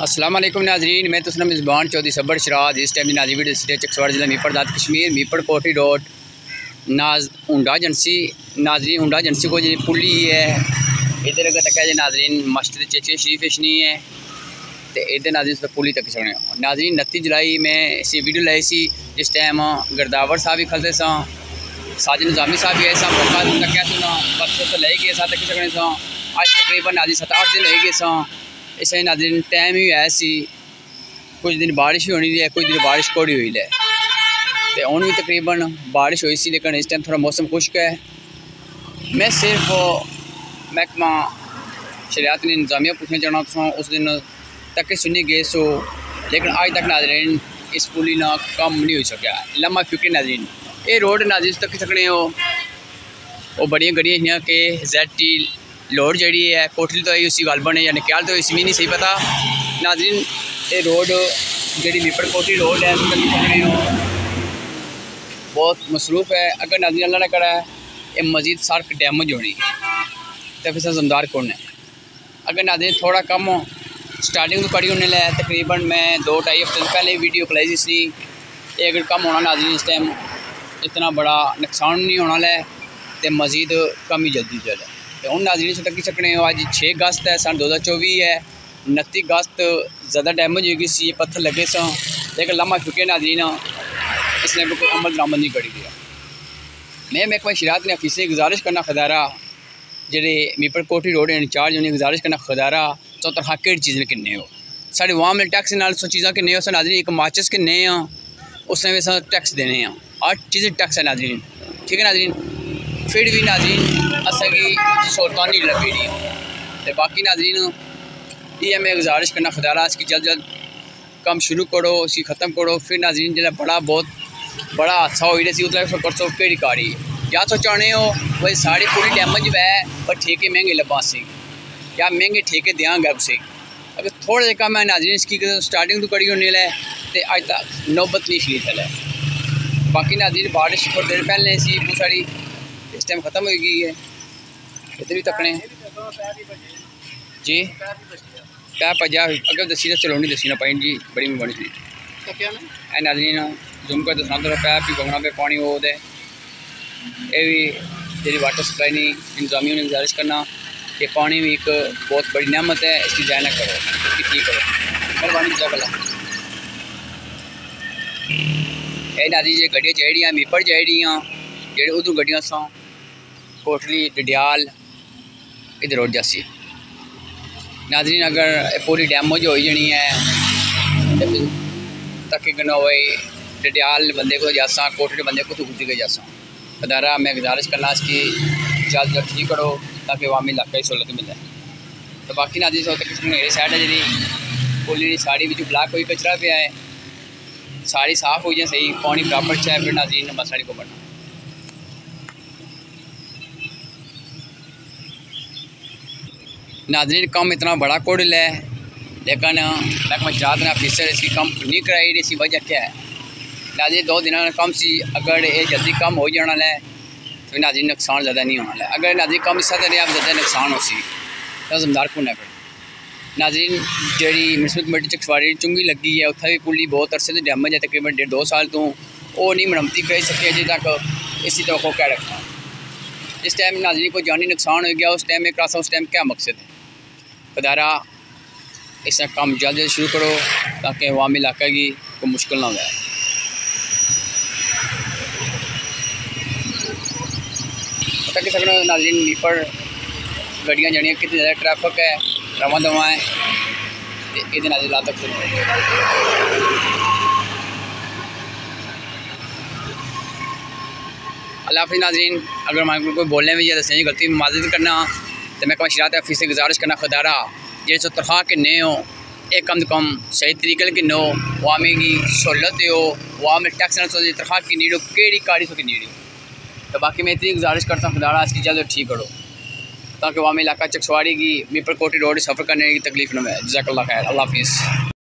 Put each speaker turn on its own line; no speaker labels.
अस्सलाम वालेकुम नाजरीन, मैं तुसना मिज़बान चौधरी सबर शराज। इस टाइम नाजी वीडियो सिटी चकसवाड़ जिला मीपड़ दाद कश्मीर मीपड़ कोठी रोड नाज हुंडा एजेंसी नाजरीन हुंडा एजेंसी को जी पुली है इधर अगर तक है नाजरीन मस्जिद चेचे शरीफ इशनी है तो इधर नाजरीन से पुली तक सकने नाजरीन 29 जुलाई में इसी वीडियो लाई सी जिस टाइम गर्दावर साहब भी खलते साजिद निजामी साहब भी ऐसा मौका तक परसों तो ले गए तक सकने आज तकरीबन नाजरीन 7-8 दिन ले गए इसे नाजरीन टाइम ही ऐसी कुछ दिन बारिश ही होनी है, कुछ दिन बारिश कोड़ी हुई है तो हूँ भी तकरीबन बारिश हुई सी, लेकिन इस टाइम थोड़ा मौसम खुश्क है। मैं सिर्फ महकमा शरियात ने इंतजामिया पूछना चाहना था, उस दिन तक सुनी गए सो लेकिन आज तक नाजरीन इस पुली ना कम नहीं हो सका। लम्हा फिक्र नाजरीन ये रोड नाजरीन तक सकने हो वो बड़िया गड्डियां कि ZT लोड जी है कोठली तो आई उसी गल बने या निकाल तो इसमें नहीं सही पता नाजरीन। ये रोड जी मीपड़ कोठी रोड है बहुत मसरूफ है। अगर नाजरीन अल्लाह ने करा ये मजीद सड़क डैमेज होनी तो फिर जमदार कौन है। अगर नाजरीन थोड़ा कम स्टार्टिंग तो कड़ी होने लगे तकरीबन मैं 2-2.5 हफ्ते पहले वीडियो खलाई सी ये अगर कम होना नाजरीन इस टाइम इतना बड़ा नुकसान नहीं होना लै तो मजीद कम ही जल्दी चले तो हूँ नाजरीन से तक सकने हो। आज 6 अगस्त है सन 2024 है 29 अगस्त ज़्यादा डैमेज हो गई सी पत्थर लगे सन लेकिन लम्हा चुके नाजरीन इसने कोई अमल दरामद नहीं करी गया। मैं महकमा शरियात ने ऑफिस से गुजारिश करना खदारा जेडे मीपड़ कोठी रोड इंचार्ज उन्हें गुजारिश करना खदारा चौथा केड़ी चीज़ किन्ने हो साढ़े वाम टैक्स नाल सो चीज़ा किन्ने हो नाजरीन एक माचिस किन्ने उसने भी टैक्स देने 8 चीज़ें टैक्स है नाजरीन, ठीक है नाजरीन। फिर भी नाजरीन असेंगी सहूलतां नहीं लगी तो बाकी नाजरीन ये मैं गुजारिश करना खुदारा इसकी जल्द जल्द कम शुरू करो इसकी ख़त्म करो। फिर नाजरीन जो बहुत बड़ा हादसा हो रही उस परसों केड़ी कारी या तो चाहने हो भाई साड़ी पूरी डैमेज वै पर ठेके महंगे लब्बा सी या महंगे ठेके देंगे उसे अगर थोड़ा जहा कम है नाजरीन इसकी स्टार्टिंग तो कड़ी होने लगे तो अज तक नौबत नहीं शरीफ है। बाकी नाजरीन बारिश थोड़ी देर पहले सी बहुत सारी इस टाइम ख़त्म हो गई है इधर भी तकने जी क्या पजा अगर दसी तो चलो नहीं दसी ना पाइन जी बड़ी मेहरबानी जी नाजरीन जूम कर दसना तो पैर भी बगना पे पानी वो दे ये भी जी वाटर सप्लाई नहीं इंतजामियों ने गुजारिश करना कि पानी भी एक बहुत बड़ी नेमत है इसकी जाय ना करो इसकी ठीक करो मेहरबानी जजाकल्लाह। ये नाजरीन जी गड्डियाँ चाहिए मीपड़ चाहिए जेडे उधर गड्डियां सौ कोटली डडियाल इधर रोड जासी नाजरीन अगर पूरी डैमेज हो जानी है तो तक कनो भाई डडियाल बंदे को जासा कोटली बंदे को तो गुजरी गई जासा अदारा मैं गुजारिश करना इसकी जल्द जल्द ठीक करो ताकि वामी इलाका की सहूलत मिले। तो बाकी नाजरीन सौ तक मेरी साइड है जी पुली साड़ी भी ब्लैक कोई कचरा पे है साड़ी साफ हो जाए सही पानी बराबर चाहे फिर नाजरीन मसाड़ी को बढ़ना। नाजरीन कम इतना बड़ा कोडल है लेकिन महकमा शरियात ने ऑफिसर इसकी कम नहीं कराई इसकी वजह क्या है नाजरीन 2 दिन कम सी अगर ये जल्दी कम हो जाना है तो नाजरीन नुकसान ज़्यादा नहीं होना है। अगर नाजरीन कम हिस्सा दे आप ज़्यादा नुकसान हो सी तो जमदार कौन है फिर नाजरीन जी म्यूनसिपल कमेटी चकसवाड़ी चुंगी लगी है उत्थे भी पुली बहुत अरसे से डैमेज है तकरीबन 1.5-2 साल तो वो नहीं मरम्मती कराई सके अजे तक इसी तो क्या रखना इस टाइम नाजरीन को जानी नुकसान हो गया उस टाइम में करासा उस टाइम क्या मकसद है खुदारा इसका काम जल्द जल्द शुरू करो ताकि अवामी इलाका की कोई मुश्किल ना हो। पता कि सकना नाजरीन मीपड़ गड्डियाँ जड़ियाँ कितनी ज़्यादा ट्रैफिक है रवा दवा है ये नाजरीन ला तक अल्लाह हाफिज़ नाजरीन। अगर हमारे कोई बोलने में या दसने की गलती माजरत करना तो मैं शरियात ऑफिस से गुजारिश करना खुदारा जे सो तरह के ने हो एक कम से कम सही तरीके के नो वामी की सहूलत हो वाम टैक्स तरह की नीड हो केड़ी कारी सो की नीड हो। तो बाकी मैं इतनी गुजारिश करता हूँ खुदारा इसकी जल्द ठीक करो ताकि वामी इलाका चकसवाड़ी की मीपड़ कोठी रोड सफ़र करने की तकलीफ न हो। जज़ाकल्लाह खैर, अल्लाह हाफिज़।